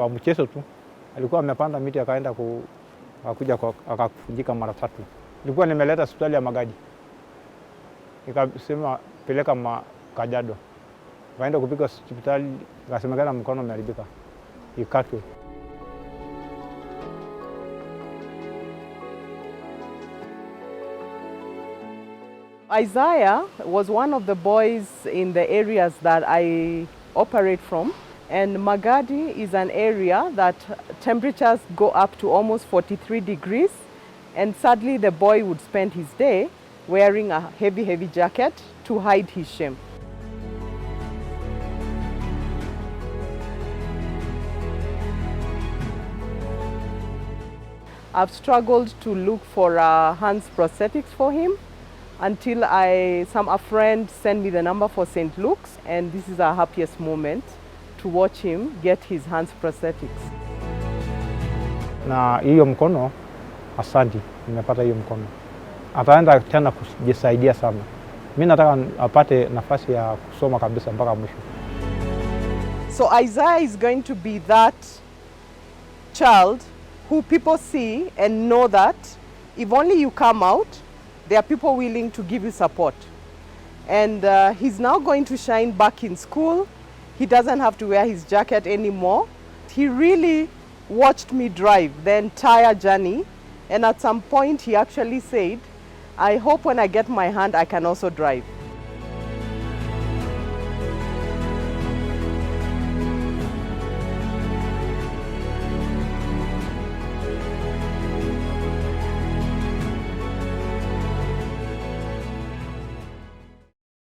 kwa mchezo tu. Alikuwa amepanda miti akaenda akakuja akavunjika mara 3. Nilikuwa nimeleta hospitali ya Magadi. Nikasema peleka Kajiado. Kaenda kupika hospitali, akasemekana mkono umeharibika. Ikatwe. Isaiah was one of the boys in the areas that I operate from, and Magadi is an area that temperatures go up to almost 43 degrees, and sadly the boy would spend his day wearing a heavy jacket to hide his shame. I've struggled to look for hands prosthetics for him until a friend sent me the number for St. Luke's, and this is our happiest moment to watch him get his hands prosthetics. Na hiyo mkono, asanti, nimepata hiyo mkono. Ataenda tena kujisaidia sana. Mimi nataka apate nafasi ya kusoma kabisa mpaka mwisho. So Isaiah is going to be that child who people see and know that if only you come out, there are people willing to give you support. And he's now going to shine back in school. He doesn't have to wear his jacket anymore. He really watched me drive the entire journey. And at some point he actually said, I hope when I get my hand, I can also drive.